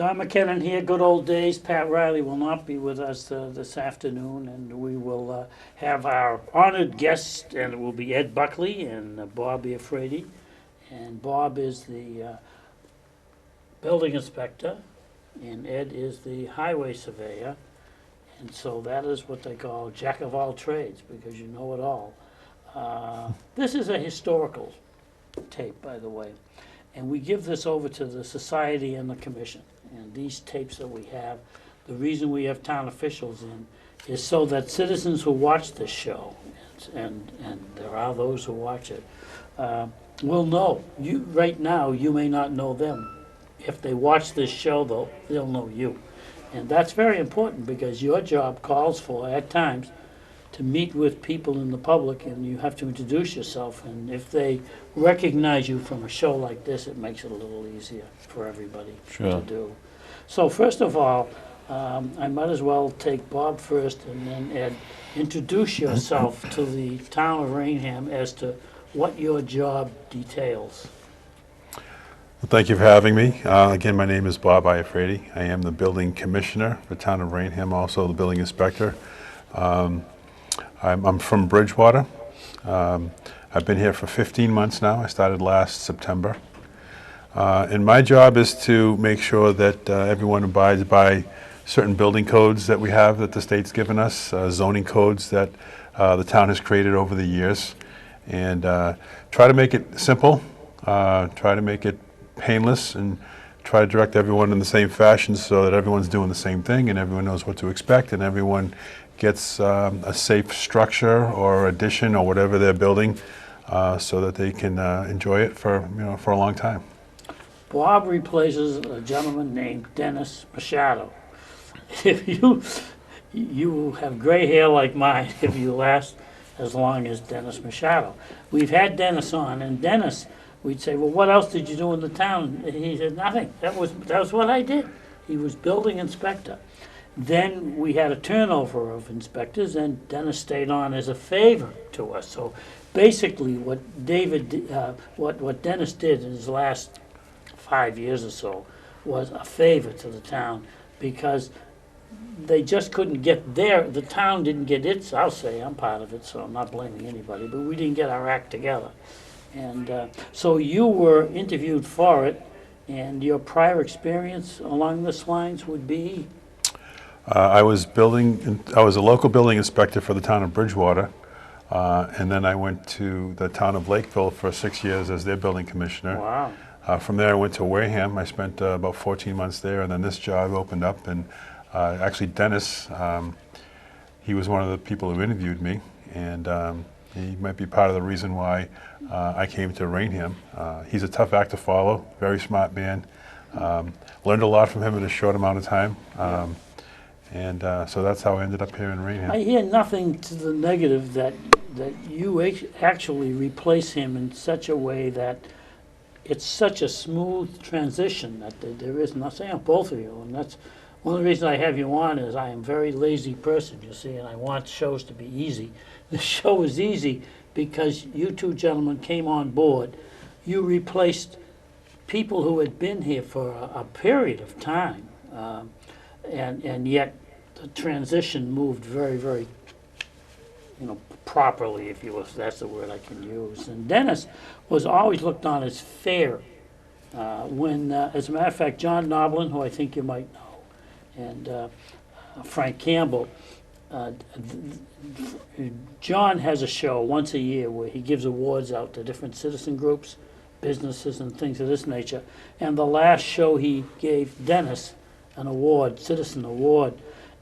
Don McKinnon here, good old days. Pat Riley will not be with us this afternoon, and we will have our honored guest, and it will be Ed Buckley and Bob Iafrate. And Bob is the building inspector, and Ed is the highway surveyor. And so that is what they call jack of all trades, because you know it all. This is a historical tape, by the way. And we give this over to the society and the commission. And these tapes that we have, the reason we have town officials in is so that citizens who watch this show, and there are those who watch it, will know. You, right now, you may not know them. If they watch this show, though, they'll know you. And that's very important, because your job calls for, at times, to meet with people in the public, and you have to introduce yourself. And if they recognize you from a show like this, it makes it a little easier for everybody to do. So first of all, I might as well take Bob first, and then Ed. Introduce yourself to the town of Raynham as to what your job details. Well, thank you for having me. Again, my name is Bob Iafrate. I am the building commissioner for the town of Raynham, also the building inspector. I'm from Bridgewater. I've been here for 15 months now. I started last September. And my job is to make sure that everyone abides by certain building codes that we have that the state's given us, zoning codes that the town has created over the years, and try to make it simple, try to make it painless, and try to direct everyone in the same fashion so that everyone's doing the same thing and everyone knows what to expect and everyone gets a safe structure or addition or whatever they're building so that they can enjoy it for a long time. Bob replaces a gentleman named Dennis Machado. If you have gray hair like mine if you last as long as Dennis Machado. We've had Dennis on, and Dennis, we'd say, well, what else did you do in the town? And he said, nothing. That was what I did. He was building inspector. Then we had a turnover of inspectors, and Dennis stayed on as a favor to us. So basically what what Dennis did in his last 5 years or so was a favor to the town, because they just couldn't get the town didn't get its, I'll say, I'm part of it, so I'm not blaming anybody, but we didn't get our act together. And so you were interviewed for it, and your prior experience along this lines would be? I was a local building inspector for the town of Bridgewater, and then I went to the town of Lakeville for 6 years as their building commissioner. Wow. From there I went to Wareham. I spent about 14 months there, and then this job opened up, and actually Dennis, he was one of the people who interviewed me, and he might be part of the reason why I came to Raynham. He's a tough act to follow, very smart man. Learned a lot from him in a short amount of time. And so that's how I ended up here in Raynham. I hear nothing to the negative that you actually replace him in such a way that it's such a smooth transition that there is nothing on both of you. And that's one of the reasons I have you on is I am a very lazy person, you see, and I want shows to be easy. The show is easy because you two gentlemen came on board. You replaced people who had been here for a period of time, and yet the transition moved very, very, properly, if you will. That's the word I can use. And Dennis was always looked on as fair. As a matter of fact, John Noblin, who I think you might know, and Frank Campbell, John has a show once a year where he gives awards out to different citizen groups, businesses, and things of this nature. And the last show he gave Dennis an award, citizen award,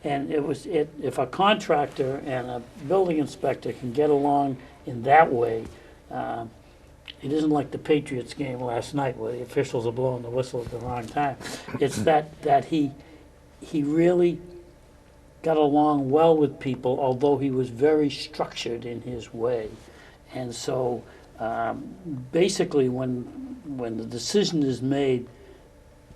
and if a contractor and a building inspector can get along in that way, it isn't like the Patriots game last night where the officials are blowing the whistle at the wrong time. It's that he really got along well with people, although he was very structured in his way. And so basically when the decision is made,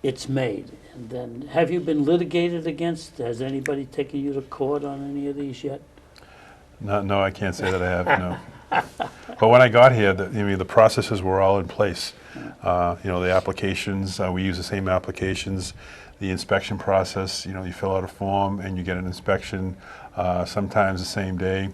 it's made. And then, have you been litigated against? Has anybody taken you to court on any of these yet? No, I can't say that I have, no. But when I got here, the processes were all in place. The applications, we use the same applications. The inspection process, you fill out a form and you get an inspection, sometimes the same day,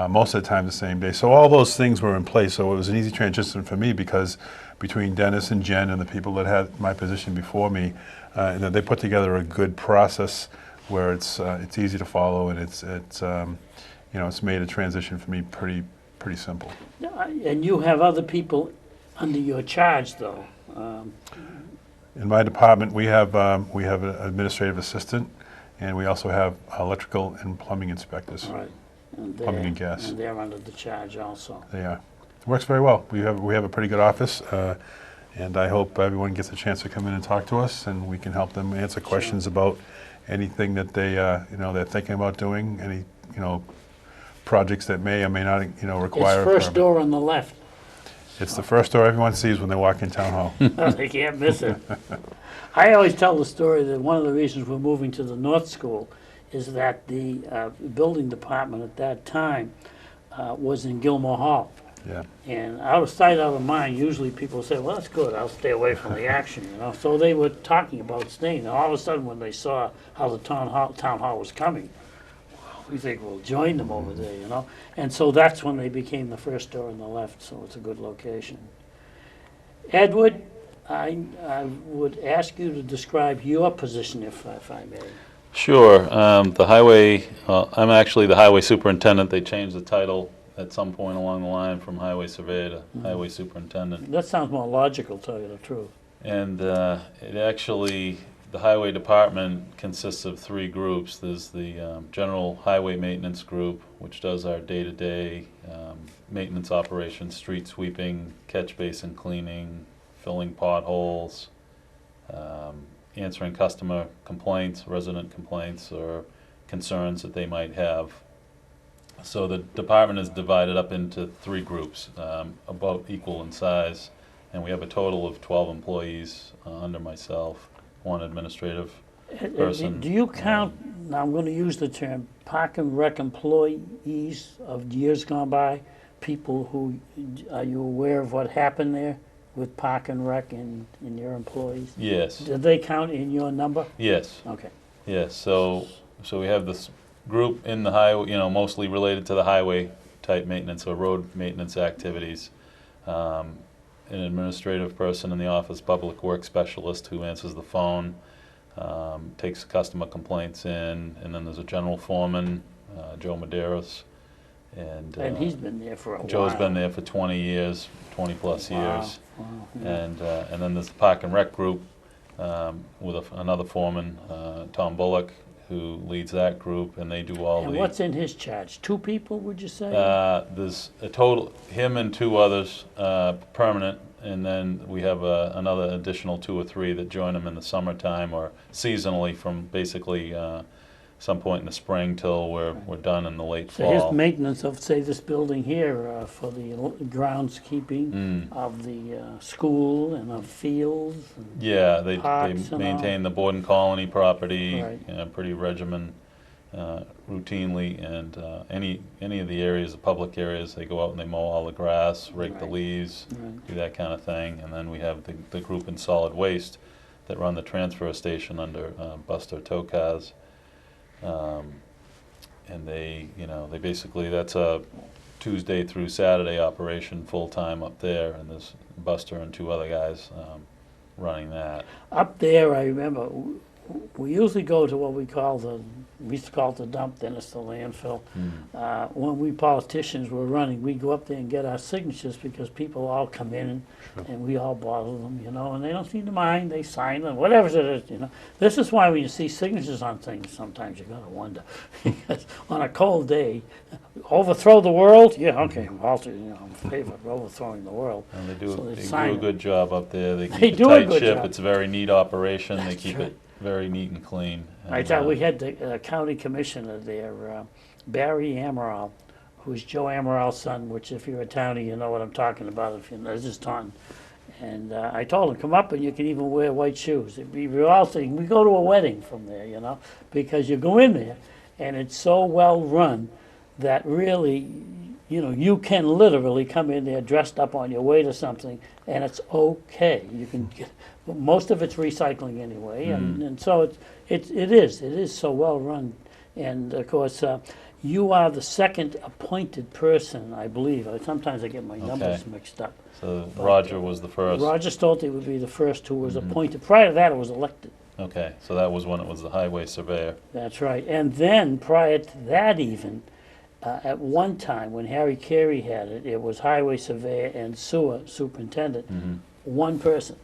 most of the time the same day. So all those things were in place. So it was an easy transition for me because between Dennis and Jen and the people that had my position before me, they put together a good process where it's easy to follow, and it's made a transition for me pretty simple. And you have other people under your charge, though. In my department, we have an administrative assistant, and we also have electrical and plumbing inspectors. Right. And Plumbing and gas. And they're under the charge also. They are. It works very well. We have a pretty good office, and I hope everyone gets a chance to come in and talk to us, and we can help them answer questions about anything that they're thinking about doing, any projects that may or may not require. It's first door on the left. It's the first door everyone sees when they walk in town hall. They can't miss it. I always tell the story that one of the reasons we're moving to the North School is that the building department at that time was in Gilmore Hall. Yeah. And out of sight, out of mind, usually people say, well, that's good, I'll stay away from the action, So they were talking about staying. And all of a sudden, when they saw how the town hall was coming, we think we'll join them over there, And so that's when they became the first door on the left, so it's a good location. Edward, I would ask you to describe your position, if I may. Sure. The highway, I'm actually the highway superintendent. They changed the title at some point along the line from highway surveyor to highway superintendent. That sounds more logical, to tell you the truth. And the highway department consists of three groups. There's the general highway maintenance group, which does our day-to-day maintenance operations, street sweeping, catch basin cleaning, filling potholes, answering customer complaints, resident complaints, or concerns that they might have. So the department is divided up into three groups, about equal in size, and we have a total of 12 employees under myself, one administrative person. Do you count, now I'm going to use the term, Park and Rec employees of years gone by? People who, are you aware of what happened there with Park and Rec and your employees? Yes. Do they count in your number? Yes. Okay. Yes. So we have this group in the highway, mostly related to the highway type maintenance or road maintenance activities. An administrative person in the office, public works specialist who answers the phone, takes customer complaints in, and then there's a general foreman, Joe Medeiros. And he's been there for a while. Joe's been there for 20 years, 20 plus Wow. years. Wow. Yeah. And then there's the Park and Rec group with another foreman, Tom Bullock, who leads that group, and they do all And the... what's in his charge? 2 people, would you say? There's a total, him and 2 others, permanent, and then we have another additional 2 or 3 that join him in the summertime or seasonally from basically some point in the spring till we're done in the late So his fall. maintenance of, say, this building here for the groundskeeping of the school and of fields. And Yeah, they parks and maintain the Borden Colony property, Right. pretty regimen, routinely, and any of the areas, the public areas, they go out and they mow all the grass, rake the Right. leaves, Right. do that kind of thing. And then we have the group in solid waste that run the transfer station under Buster Tow Cars. And they basically, that's a Tuesday through Saturday operation full-time up there, and there's Buster and 2 other guys running that. Up there, I remember, we usually go to what we used to call it the dump, then it's the landfill. When we politicians were running, we'd go up there and get our signatures because people all come in and we all bother them, and they don't seem to mind, they sign them, whatever it is, This is why when you see signatures on things, sometimes you gotta wonder. Because on a cold day, overthrow the world? Yeah, okay, Walter, I'm in favor of overthrowing the world. And they do So they do sign a it. good job up there. They They keep a do a tight good ship. job. It's a very neat operation. They That's keep right. it very neat and clean. I And, thought we had the county commissioner there, Barry Amaral, who's Joe Amaral's son, which if you're a townie, you know what I'm talking about, if you know, this is Taunton. And I told him, come up and you can even wear white shoes. We're all thinking, we go to a wedding from there, because you go in there and it's so well run that really you can literally come in there dressed up on your way to something, and it's okay. You can get, most of it's recycling anyway, and so it is so well run. And of course, you are the second appointed person, I believe. Sometimes I get my numbers Okay. mixed up. So Roger was the first. Roger Stolte would be the first who was appointed. Prior to that, it was elected. Okay, so that was when it was the highway surveyor. That's right. And then prior to that even, at one time when Harry Carey had it, it was highway surveyor and sewer superintendent, one person.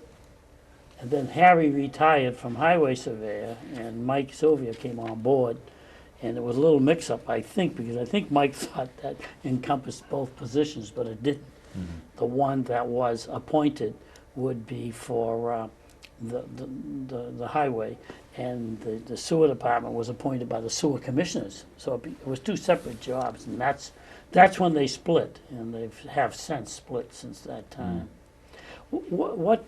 And then Harry retired from highway surveyor and Mike Sylvia came on board. And it was a little mix-up, I think, because I think Mike thought that encompassed both positions, but it didn't. The one that was appointed would be for the highway, and the sewer department was appointed by the sewer commissioners. So it was two separate jobs, and that's when they split, and they have since split since that time. What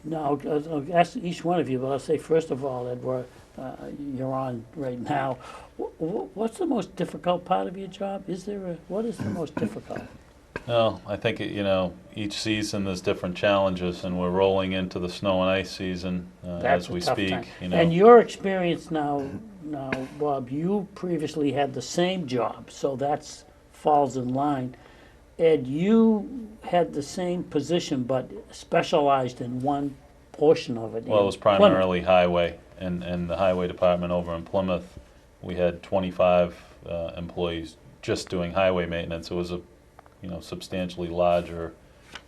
now, I'll ask each one of you, but I'll say first of all, Edward, you're on right now. What's the most difficult part of your job? What is the most difficult? Well, I think, each season there's different challenges, and we're rolling into the snow and ice season That's as a we tough speak. time. You know. And your experience now, Bob, you previously had the same job, so that falls in line. Ed, you had the same position, but specialized in one portion of it. Well, it was in Plymouth. primarily highway, and the highway department over in Plymouth, we had 25 employees just doing highway maintenance. It was a substantially larger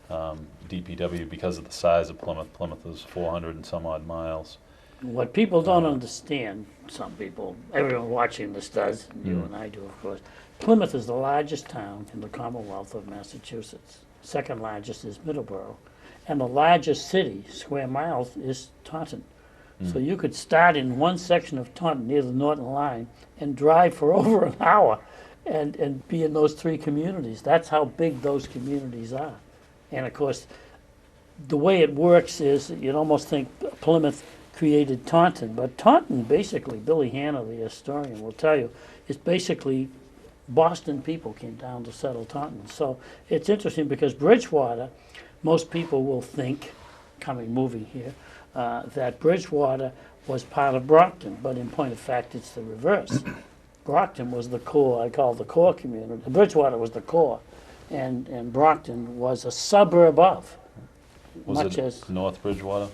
DPW because of the size of Plymouth. Plymouth is 400 and some odd miles. What people don't understand, some people, everyone watching this does, and you and I do, of course. Plymouth is the largest town in the Commonwealth of Massachusetts. Second largest is Middleborough. And the largest city, square miles, is Taunton. So you could start in one section of Taunton near the Norton Line and drive for over an hour and be in those three communities. That's how big those communities are. And of course, the way it works is you'd almost think Plymouth created Taunton, but Taunton basically, Billy Hanna, the historian, will tell you, is basically Boston people came down to settle Taunton. So it's interesting because Bridgewater, most people will think, moving here, that Bridgewater was part of Brockton, but in point of fact, it's the reverse. Brockton was the core, I call the core community. Bridgewater was the core, and Brockton was a suburb of. Was it North Bridgewater?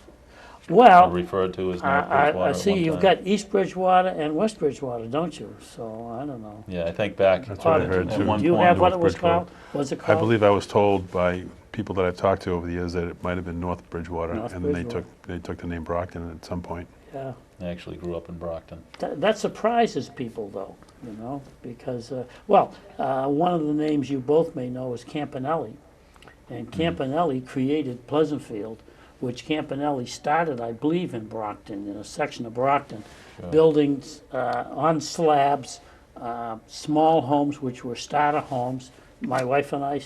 Well, Referred to as North Bridgewater I at see one you've time? got East Bridgewater and West Bridgewater, don't you? So, I don't know. Yeah, I think back That's what I heard at too. one Do you point. have what it North was Bridgewater. called? Was it I called? believe I was told by people that I've talked to over the years that it might have been North Bridgewater, North and then Bridgewater. they took the name Brockton at some point. Yeah. I actually grew up in Brockton. That surprises people, though, because, one of the names you both may know is Campanelli. And Campanelli created Pleasantfield, which Campanelli started, I believe, in Brockton, in a section of Brockton, Sure. buildings on slabs, small homes, which were starter homes. My wife and I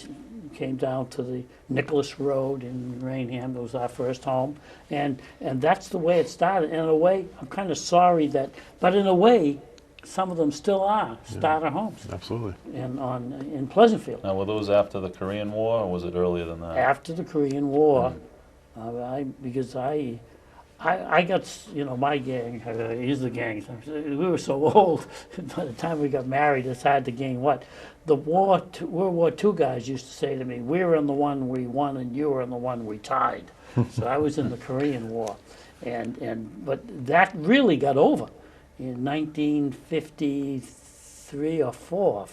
came down to the Nicholas Road in Raynham. It was our first home. And that's the way it started. And in a way, I'm kind of sorry but in a way, some of them still are starter homes Absolutely. in Pleasantfield. Now, were those after the Korean War, or was it earlier than that? After the Korean War, because I got, my gang, he's the gang, we were so old, by the time we got married, it's hard to gain what? The World War II guys used to say to me, we're in the one we won and you were in the one we tied. So I was in the Korean War. But that really got over in 1953 or 4,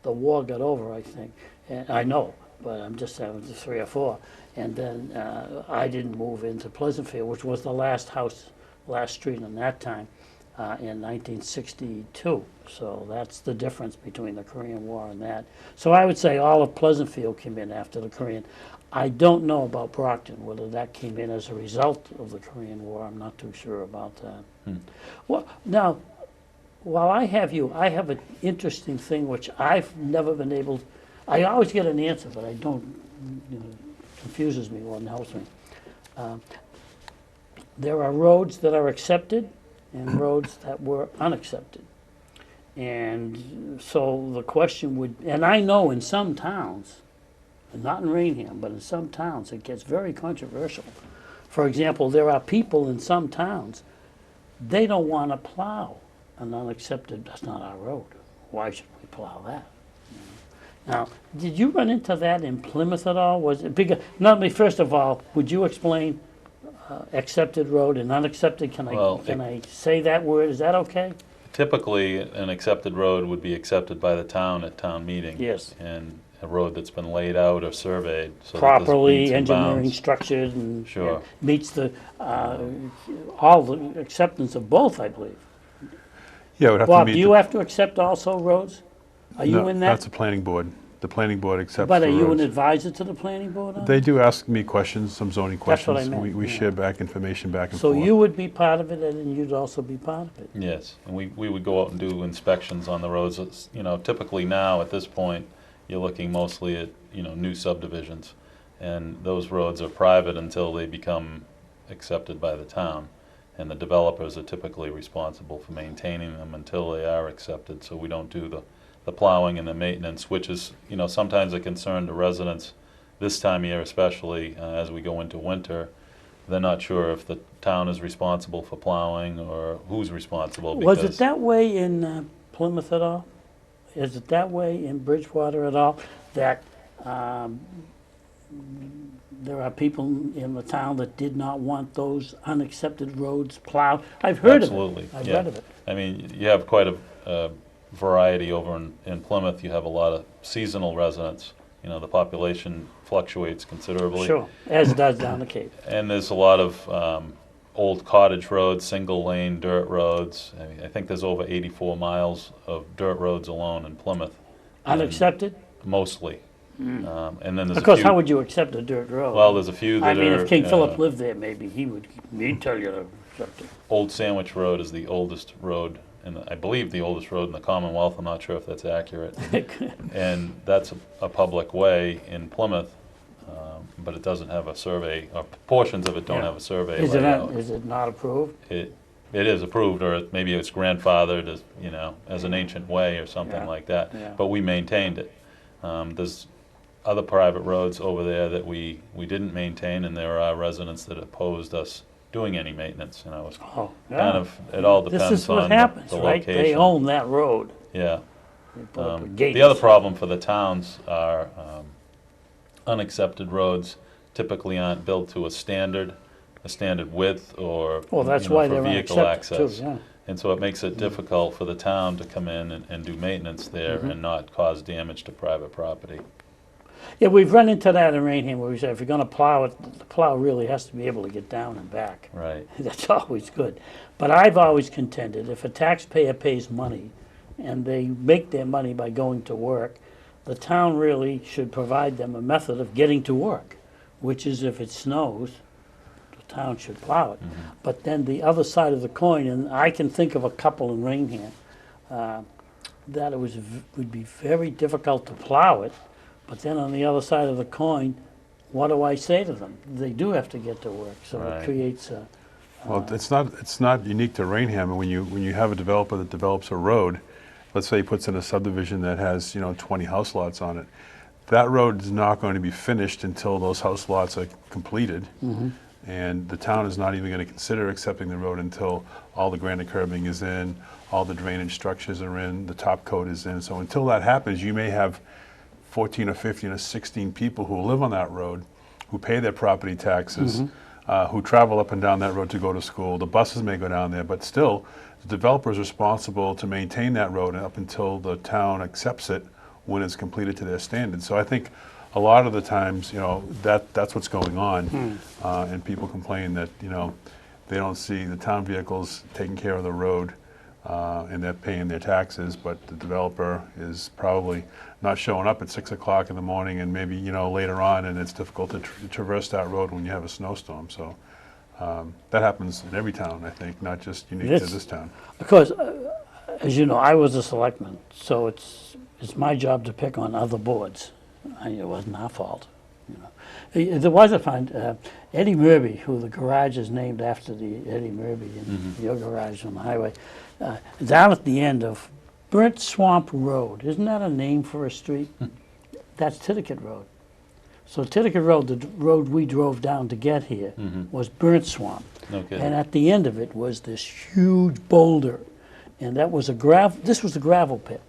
the war got over, I think. And I know, but I'm just saying it was 3 or 4. And then I didn't move into Pleasantfield, which was the last street in that time, in 1962. So that's the difference between the Korean War and that. So I would say all of Pleasantfield came in after the Korean. I don't know about Brockton, whether that came in as a result of the Korean War. I'm not too sure about that. Well, now, while I have you, I have an interesting thing which I've never been able. I always get an answer, but I don't. Confuses me more than helps me. There are roads that are accepted and roads that were unaccepted. And so the question would, and I know in some towns, not in Raynham, but in some towns, it gets very controversial. For example, there are people in some towns, they don't want to plow an unaccepted, that's not our road. Why should we plow that? Now, did you run into that in Plymouth at all? Was it bigger? Not me, first of all, would you explain accepted road and unaccepted? Can Well, I say that word? Is that okay? Typically, an accepted road would be accepted by the town at town meeting. Yes. And a road that's been laid out or surveyed. So that this Properly meets and engineering bounds. structured and Sure. and meets the, all the acceptance of both, I believe. Yeah, it would have to Bob, meet do you have to accept also roads? Are you No, in That's that? the planning board. The planning board accepts But the are you an roads. advisor to the planning board on They it? do ask me questions, some zoning That's what I questions. meant, We yeah. share back information back and So forth. you would be part of it and you'd also be part of it? Yes, and we would go out and do inspections on the roads. It's, typically now, at this point, you're looking mostly at, new subdivisions. And those roads are private until they become accepted by the town. And the developers are typically responsible for maintaining them until they are accepted. So we don't do the plowing and the maintenance, which is, sometimes a concern to residents this time of year, especially as we go into winter. They're not sure if the town is responsible for plowing or who's responsible. Was it Because that way in Plymouth at all? Is it that way in Bridgewater at all? That there are people in the town that did not want those unaccepted roads plowed? I've heard of it. Absolutely, I've yeah. read of it. I mean, you have quite a variety over in Plymouth. You have a lot of seasonal residents. The population fluctuates considerably. Sure, as it does down the Cape. And there's a lot of old cottage roads, single lane dirt roads. I think there's over 84 miles of dirt roads alone in Plymouth, Unaccepted? mostly. And then there's Because a how few, would you accept a dirt road? well, there's a few that I mean, are, if King Philip lived there, maybe he'd tell you to accept it. Old Sandwich Road is the oldest road, and I believe the oldest road in the Commonwealth. I'm not sure if that's accurate. And that's a public way in Plymouth, but it doesn't have a survey, or portions of it don't Yeah. have a survey Is it, layout. is it not approved? It is approved, or maybe it's grandfathered as, as an ancient way or something Yeah. like that. Yeah. But we maintained it. There's other private roads over there that we didn't maintain, and there are residents that opposed us doing any maintenance, and I was Oh, kind yeah. of, it all This depends is what on happens, the right? location. They own that road. Yeah. They put up with gates. The other problem for the towns are unaccepted roads typically aren't built to a standard width or Well, that's for why they're vehicle unaccepted too, access. yeah. And so it makes it difficult for the town to come in and do maintenance there Mm-hmm. and not cause damage to private property. Yeah, we've run into that in Raynham where we say if you're gonna plow it, the plow really has to be able to get down and back. Right. That's always good. But I've always contended, if a taxpayer pays money and they make their money by going to work, the town really should provide them a method of getting to work, which is if it snows, the town should plow it. But then the other side of the coin, and I can think of a couple in Raynham, that it would be very difficult to plow it, but then on the other side of the coin, what do I say to them? They do have to get to work, so Right. it creates a, Well, it's not unique to Raynham. When you have a developer that develops a road, let's say he puts in a subdivision that has 20 house lots on it, that road is not going to be finished until those house lots are completed. And the town is not even going to consider accepting the road until all the granite curbing is in, all the drainage structures are in, the top coat is in. So until that happens, you may have 14 or 15 or 16 people who live on that road, who pay their property taxes, who travel up and down that road to go to school. The buses may go down there, but still, the developer is responsible to maintain that road up until the town accepts it when it's completed to their standards. So I think a lot of the times, that's what's going on, and people complain that, they don't see the town vehicles taking care of the road, and they're paying their taxes, but the developer is probably not showing up at 6 o'clock in the morning and maybe, later on, and it's difficult to traverse that road when you have a snowstorm. So that happens in every town, I think, not just unique to It's- this town. because, as you know, I was a selectman, so it's my job to pick on other boards. It wasn't our fault. There was a fund, Eddie Murby, who the garage is named after the Eddie Murby in your garage on the highway. Down at the end of Burnt Swamp Road, isn't that a name for a street? That's Titicut Road. So Titicut Road, the road we drove down to get here, was Burnt Swamp. Okay. And at the end of it was this huge boulder. And that was this was a gravel pit.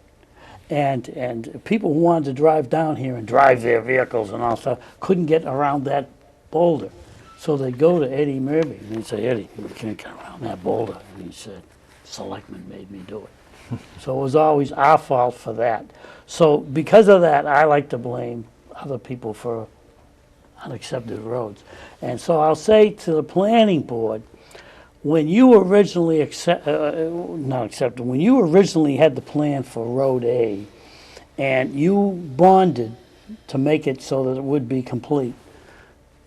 And people who wanted to drive down here and drive their vehicles and all stuff couldn't get around that boulder. So they'd go to Eddie Murby and they'd say, Eddie, you can't get around that boulder. And he said, selectmen made me do it. So it was always our fault for that. So because of that, I like to blame other people for unaccepted roads. And so I'll say to the planning board, when you originally when you originally had the plan for Road A, and you bonded to make it so that it would be complete,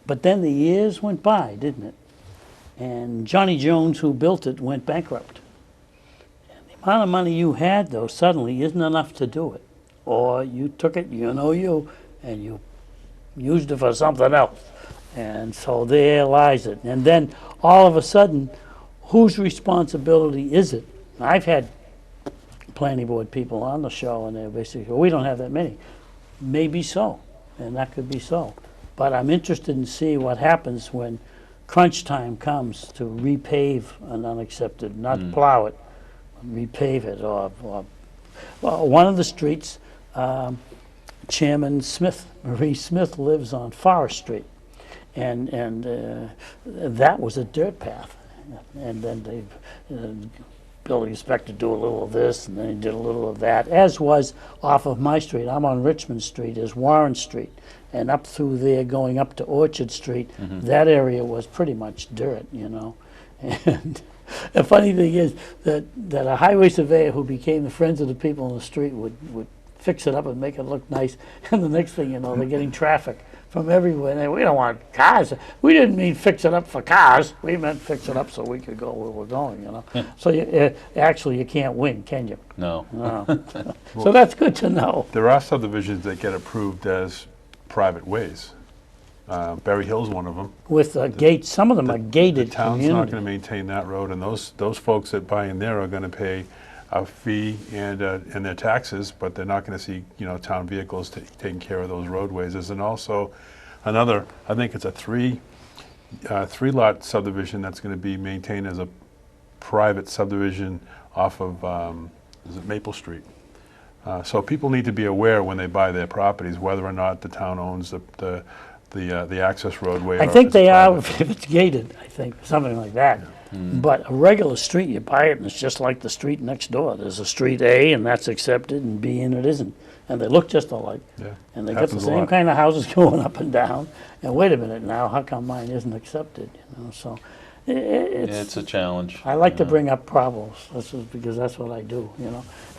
but then the years went by, didn't it? And Johnny Jones, who built it, went bankrupt. And the amount of money you had, though, suddenly isn't enough to do it. Or you took it, and you used it for something else. And so there lies it. And then all of a sudden, whose responsibility is it? I've had planning board people on the show, and they're basically, well, we don't have that many. Maybe so, and that could be so. But I'm interested in seeing what happens when crunch time comes to repave an unaccepted, not plow it, repave it, or well, one of the streets, Chairman Smith, Marie Smith, lives on Forest Street, and that was a dirt path. And then the building inspector do a little of this, and then he did a little of that, as was off of my street. I'm on Richmond Street, is Warren Street, and up through there going up to Orchard Street, that area was pretty much dirt, And the funny thing is that a highway surveyor who became the friends of the people in the street would fix it up and make it look nice, and the next thing you know, they're getting traffic from everywhere. And we don't want cars. We didn't mean fix it up for cars. We meant fix it up so we could go where we're going, So actually you can't win, can you? No. No. So that's good to know. There are subdivisions that get approved as private ways. Berry Hill's one of them. With gates, some of them are gated The town's community. not going to maintain that road, and those folks that buy in there are going to pay a fee and their taxes, but they're not going to see town vehicles taking care of those roadways. There's also another, I think it's a three lot subdivision that's going to be maintained as a private subdivision off of is it Maple Street. So people need to be aware when they buy their properties whether or not the town owns the access roadway. I think they are if it's gated, I think, something like that. But a regular street, you buy it and it's just like the street next door. There's a street A and that's accepted, and B and it isn't. And they look just alike. Yeah, And they got the happens a same lot. kind of houses going up and down. And wait a minute now, how come mine isn't accepted? So It's a challenge. I like to bring up problems. Because that's what I do,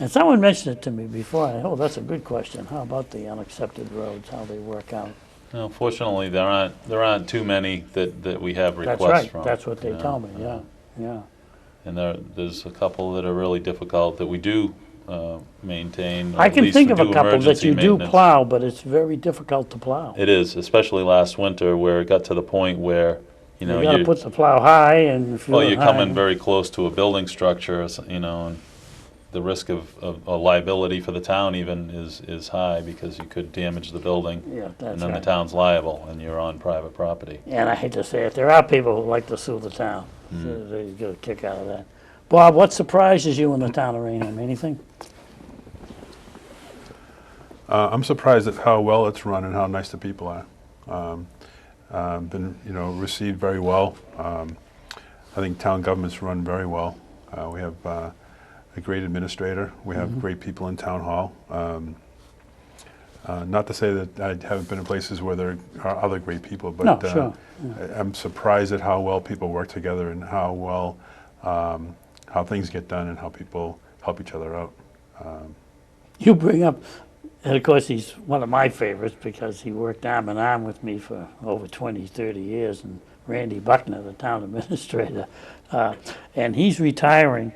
And someone mentioned it to me before. That's a good question. How about the unaccepted roads, how they work out? Well, fortunately, there aren't too many that we have requests That's right. from. That's what they tell me, yeah. And there's a couple that are really difficult that we do maintain. or I at can least think to of a do couple that emergency you do maintenance. plow, but it's very difficult to plow. It is, especially last winter where it got to the point where, You gotta put the plow high, and if well, you're you're high, coming very close to a building structure, and the risk of a liability for the town even is high because you could damage the building. Yeah, And that's then the right. town's liable and you're on private property. And I hate to say it, there are people who like to sue the town. Mm-hmm. They get a kick out of that. Bob, what surprises you in the town of Raynham? Anything? I'm surprised at how well it's run and how nice the people are. Been received very well. I think town government's run very well. We have a great administrator. We have great people in town hall. Not to say that I haven't been in places where there are other great people, but No, sure. I'm surprised at how well people work together and how well how things get done and how people help each other out. You bring up, and of course he's one of my favorites because he worked arm in arm with me for over 20, 30 years, and Randy Buckner, the town administrator. And he's retiring,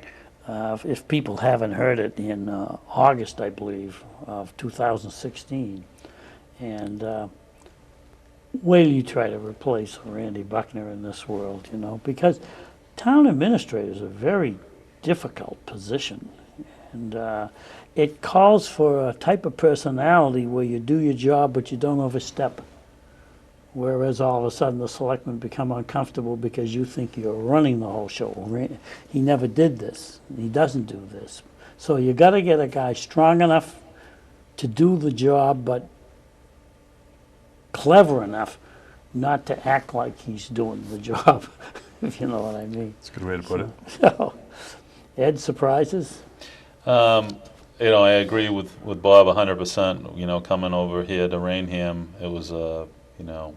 if people haven't heard it, in August, I believe, of 2016. And wait till you try to replace Randy Buckner in this world, because town administrator is a very difficult position. And it calls for a type of personality where you do your job, but you don't overstep. Whereas all of a sudden the selectmen become uncomfortable because you think you're running the whole show. He never did this. He doesn't do this. So you got to get a guy strong enough to do the job, but clever enough not to act like he's doing the job, if you know what I mean. That's a good way to put it. So, Ed, surprises? You know, I agree with Bob 100%. You know, coming over here to Raynham, it was a, you know,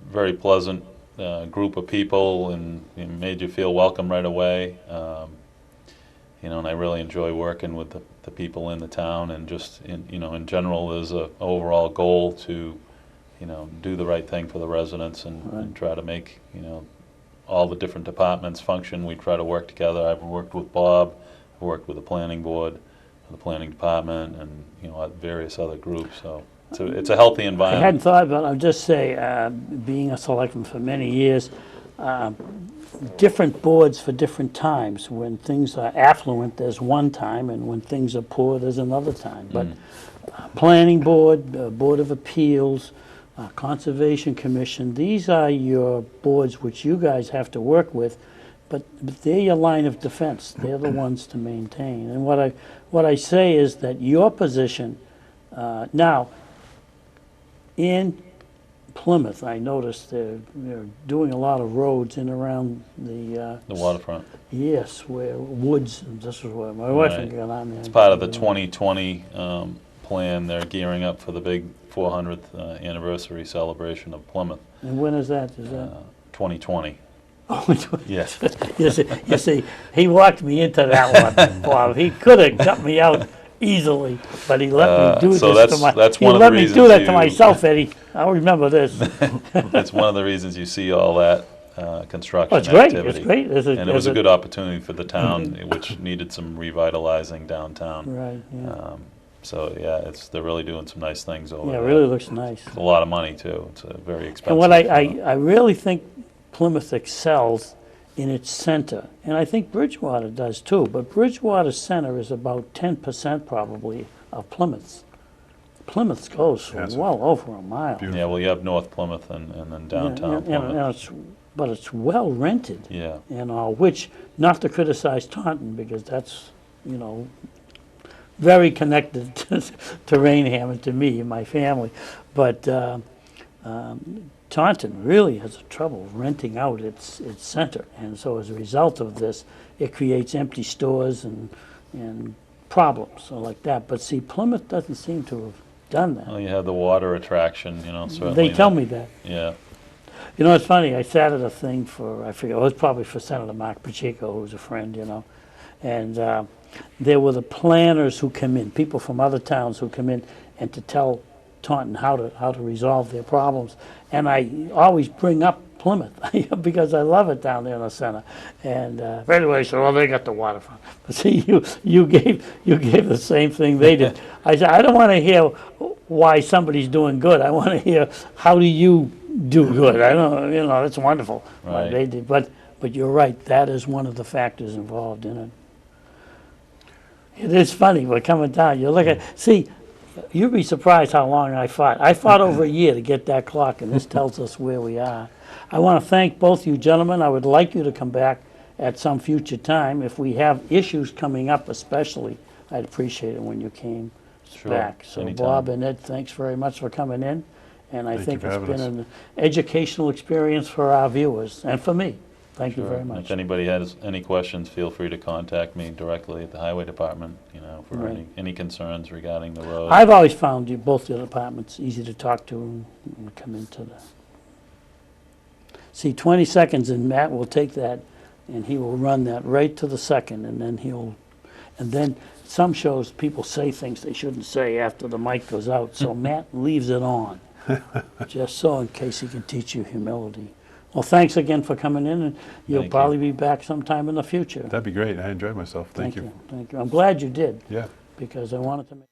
very pleasant group of people, and it made you feel welcome right away. You know, and I really enjoy working with the people in the town, and just, you know, in general, there's a overall goal to, you know, do the right thing for the residents, and try to make, you know, all the different departments function. We try to work together. I've worked with Bob, I've worked with the planning board, the planning department, and, you know, various other groups. So it's a healthy I environment. hadn't thought about it. I'll just say, being a selectman for many years, different boards for different times. When things are affluent, there's one time, and when things are poor, there's another time. But planning board, Board of Appeals, Conservation Commission, these are your boards which you guys have to work with, but they're your line of defense. They're the ones to maintain. And what I say is that your position, now, in Plymouth, I noticed they're doing a lot of roads in around the waterfront. yes, where woods, this is where my wife Right. got on there. It's part of the 2020 plan. They're gearing up for the big 400th anniversary celebration of Plymouth. And when is that? Is that? 2020. Oh, Yes. you see, he walked me into that one, Bob. He could have got me out easily, but he let me do so this to my. that's He one of the let me do reasons that to you- myself, Eddie. I'll remember this. That's one of the reasons you see all that construction Oh, it's great. activity. It's great. And it was a good opportunity for the town, which needed some revitalizing downtown. Right. Yeah. So yeah, they're really doing some nice things over Yeah, it there. really looks nice. It's a lot of money too. It's a very expensive. And what I really think Plymouth excels in its center, and I think Bridgewater does too, but Bridgewater Center is about 10% probably of Plymouth's. Plymouth goes for Yes. well over a mile. Beautiful. Yeah, well, you have North Plymouth and then downtown And Plymouth. but it's well rented. Yeah. And all, which, not to criticize Taunton, because that's, you know, very connected to Raynham and to me and my family. But Taunton really has trouble renting out its center. And so as a result of this, it creates empty stores and problems so like that. But see, Plymouth doesn't seem to have done that. Well, you have the water attraction, you know, certainly. They tell me that. Yeah. You know, it's funny, I sat at a thing for, I forget, it was probably for Senator Mark Pacheco, who's a friend, you know, and there were the planners who come in, people from other towns who come in and to tell Taunton how to resolve their problems. And I always bring up Plymouth because I love it down there in the center. And anyway, so well, they got the waterfront. But see, you gave the same thing they did. I said, I don't want to hear why somebody's doing good. I want to hear, how do you do good? I don't, you know, that's wonderful what Right. they did. But you're right, that is one of the factors involved in it. It is funny, we're coming down, you look at, see, you'd be surprised how long I fought. I fought over a year to get that clock, and this tells us where we are. I want to thank both you gentlemen. I would like you to come back at some future time. If we have issues coming up especially, I'd appreciate it when you came Sure. back. So Anytime. Bob and Ed, thanks very much for coming in. And I Thank think you for it's having been us. an educational experience for our viewers, and for me. Thank you Sure. very And much. if anybody has any questions, feel free to contact me directly at the Highway Department, you know, for Right. any concerns regarding the road. I've always found you, both your departments, easy to talk to and come into the... See, 20 seconds, and Matt will take that, and he will run that right to the second, and then some shows, people say things they shouldn't say after the mic goes out, so Matt leaves it on, just so in case he can teach you humility. Well, thanks again for coming in, and you'll Thank you. probably be back sometime in the future. That'd be great. I enjoyed myself. Thank you. Thank you. I'm glad you did, Yeah. because I wanted to make...